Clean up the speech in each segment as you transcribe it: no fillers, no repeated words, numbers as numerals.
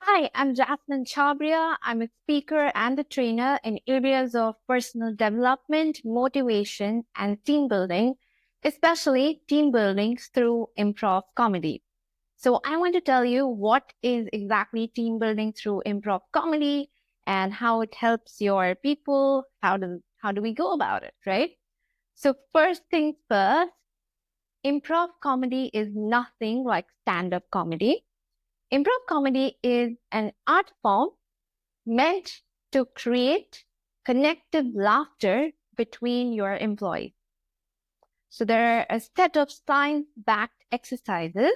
Hi, I'm Jasmine Chabria. I'm a speaker and a trainer in areas of personal development, motivation, and team building, especially team building through improv comedy. So I want to tell you what is exactly team building through improv comedy and how it helps your people. How do we go about it, right? So first things first, improv comedy is nothing like stand-up comedy. Improv comedy is an art form meant to create connective laughter between your employees. So there are a set of science-backed exercises,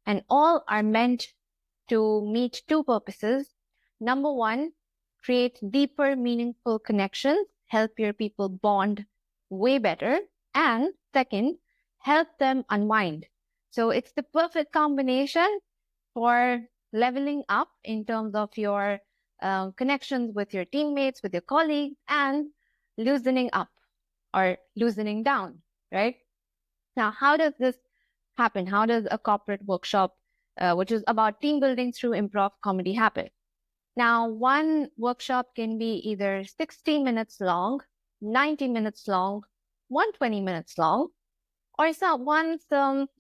and all are meant to meet two purposes. Number one, create deeper, meaningful connections, help your people bond way better. And second, help them unwind. So it's the perfect combination for leveling up in terms of your connections with your teammates, with your colleagues, and loosening up or loosening down, right? Now, how does this happen? How does a corporate workshop, which is about team building through improv comedy, happen? Now, one workshop can be either 60 minutes long, 90 minutes long, 120 minutes long, or once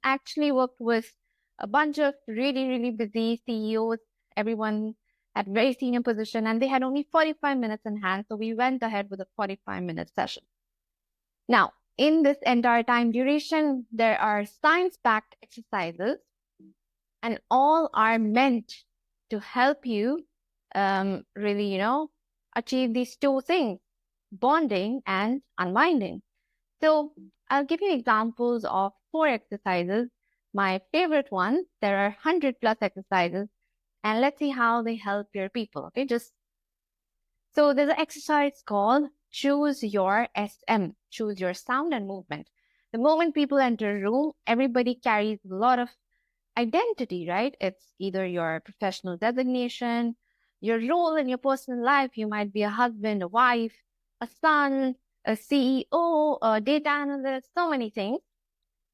actually worked with a bunch of really, really busy CEOs, everyone at very senior position, and they had only 45 minutes in hand. So we went ahead with a 45-minute session. Now, in this entire time duration, there are science-backed exercises, and all are meant to help you really, achieve these two things, bonding and unwinding. So I'll give you examples of 4 exercises. My favorite ones, there are 100 plus exercises, and let's see how they help your people. Okay, so there's an exercise called choose your SM, choose your sound and movement. The moment people enter a room, everybody carries a lot of identity, right? It's either your professional designation, your role in your personal life. You might be a husband, a wife, a son, a CEO, a data analyst, so many things.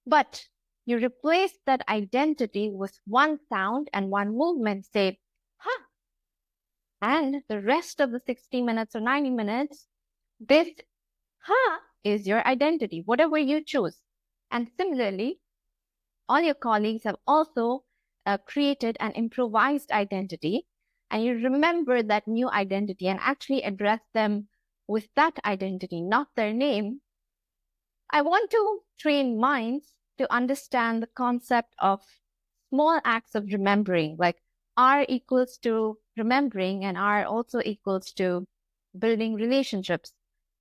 But you replace that identity with one sound and one movement. Say, huh. And the rest of the 60 minutes or 90 minutes, this huh is your identity, whatever you choose. And similarly, all your colleagues have also created an improvised identity, and you remember that new identity and actually address them with that identity, not their name. I want to train minds to understand the concept of small acts of remembering, like R equals to remembering and R also equals to building relationships.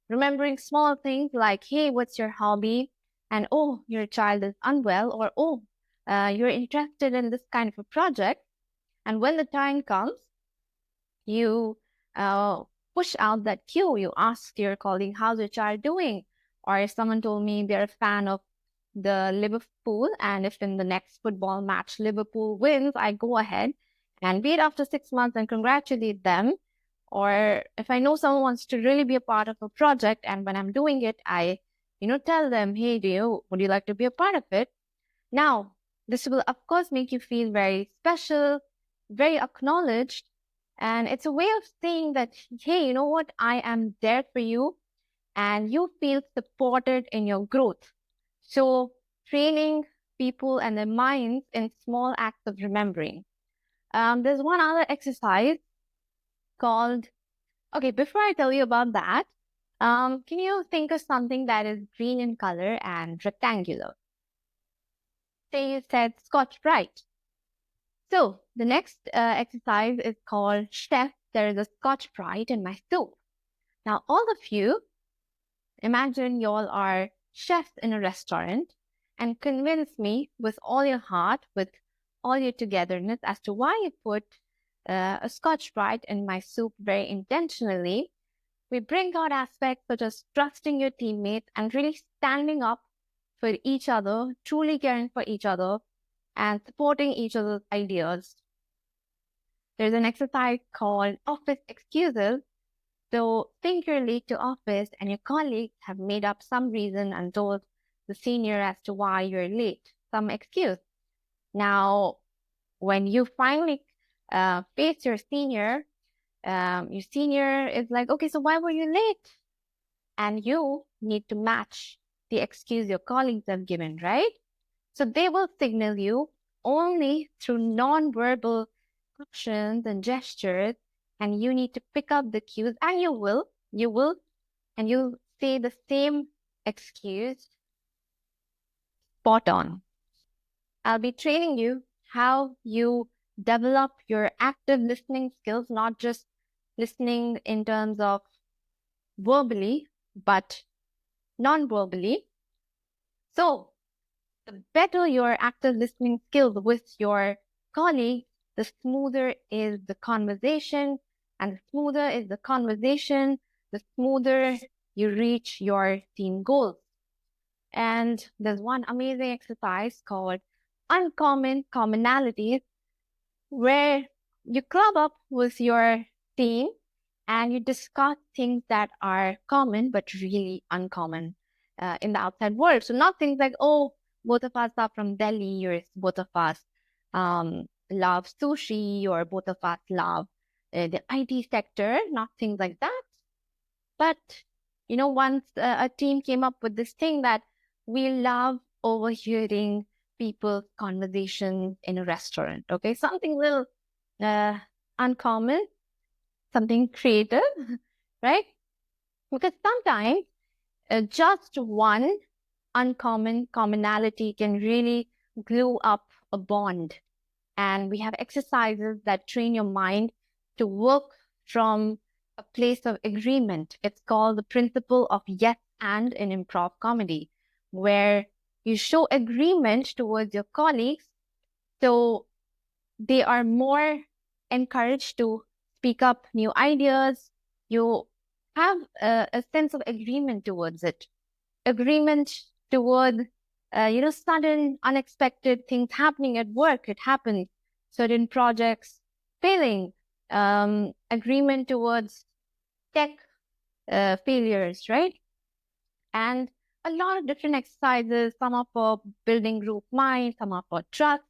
Remembering small things like, hey, what's your hobby? And oh, your child is unwell, or oh, you're interested in this kind of a project. And when the time comes, you push out that cue. You ask your colleague, how's your child doing? Or if someone told me they're a fan of the Liverpool, and if in the next football match Liverpool wins, I go ahead and wait after 6 months and congratulate them. Or if I know someone wants to really be a part of a project, and when I'm doing it, I, tell them, hey, would you like to be a part of it? Now, this will of course make you feel very special, very acknowledged, and it's a way of saying that, hey, you know what? I am there for you, and you feel supported in your growth. So, training people and their minds in small acts of remembering. There's one other exercise called, okay, before I tell you about that, can you think of something that is green in color and rectangular? Say you said Scotch-Brite. So the next exercise is called Chef, there is a Scotch-Brite in my soup. Now, all of you, imagine you all are chefs in a restaurant and convince me with all your heart, with all your togetherness as to why you put a Scotch-Brite in my soup very intentionally. We bring out aspects such as trusting your teammates and really standing up for each other, truly caring for each other, and supporting each other's ideas. There's an exercise called office excuses. So think you're late to office and your colleagues have made up some reason and told the senior as to why you're late, some excuse. Now, when you finally face your senior is like, okay, so why were you late? And you need to match the excuse your colleagues have given, right? So they will signal you only through non-verbal actions and gestures, and you need to pick up the cues, and you will, and you'll say the same excuse spot on. I'll be training you how you develop your active listening skills, not just listening in terms of verbally, but non-verbally. So the better your active listening skills with your colleagues, the smoother is the conversation, and the smoother is the conversation, the smoother you reach your team goals. And there's one amazing exercise called uncommon commonalities, where you club up with your team and you discuss things that are common but really uncommon in the outside world. So not things like, oh, both of us are from Delhi, or both of us love sushi, or both of us love the IT sector, not things like that. But, once a team came up with this thing that we love overhearing people's conversations in a restaurant, okay? Something little uncommon, something creative, right? Because sometimes just one uncommon commonality can really glue up a bond. And we have exercises that train your mind to work from a place of agreement. It's called the principle of yes and in improv comedy, where you show agreement towards your colleagues, so they are more encouraged to speak up new ideas. You have a sense of agreement towards it. Agreement toward, sudden, unexpected things happening at work. It happens. Certain projects failing. Agreement towards tech failures, right? And a lot of different exercises. Some are for building group mind, some are for trust.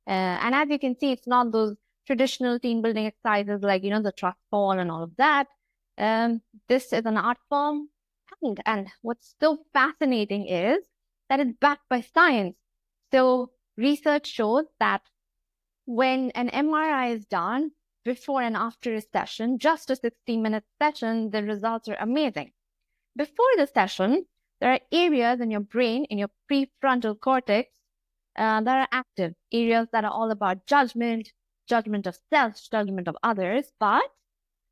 And as you can see, it's not those traditional team building exercises like, the trust fall and all of that. This is an art form. And what's so fascinating is that it's backed by science. So research shows that when an MRI is done before and after a session, just a 60-minute session, the results are amazing. Before the session, there are areas in your brain, in your prefrontal cortex, that are active, areas that are all about judgment, judgment of self, judgment of others. But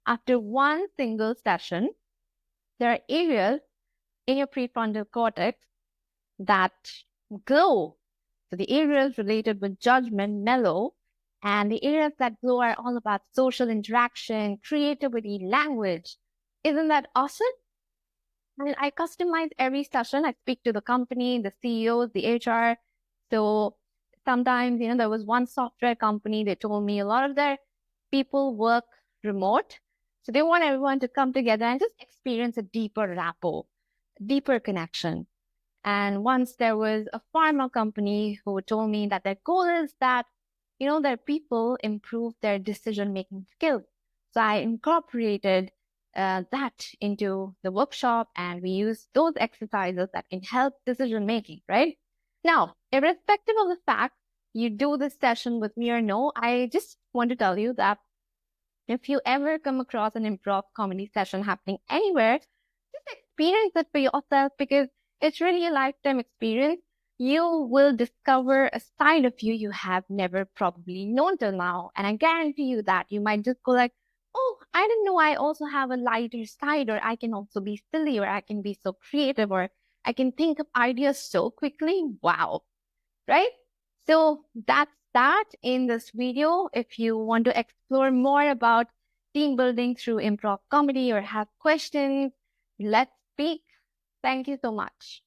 after one single session, there are areas in your prefrontal cortex that glow. So the areas related with judgment mellow, and the areas that glow are all about social interaction, creativity, language. Isn't that awesome? And I customize every session. I speak to the company, the CEOs, the HR. So sometimes, there was one software company, they told me a lot of their people work remote. So they want everyone to come together and just experience a deeper rapport, deeper connection. And once there was a pharma company who told me that their goal is that, their people improve their decision-making skills. So I incorporated that into the workshop, and we use those exercises that can help decision-making, right? Now, irrespective of the fact you do this session with me or no, I just want to tell you that if you ever come across an improv comedy session happening anywhere, just experience it for yourself, because it's really a lifetime experience. You will discover a side of you have never probably known till now. And I guarantee you that you might just go like, oh, I didn't know I also have a lighter side, or I can also be silly, or I can be so creative, or I can think of ideas so quickly. Wow. Right? So that's that in this video. If you want to explore more about team building through improv comedy or have questions, let's speak. Thank you so much.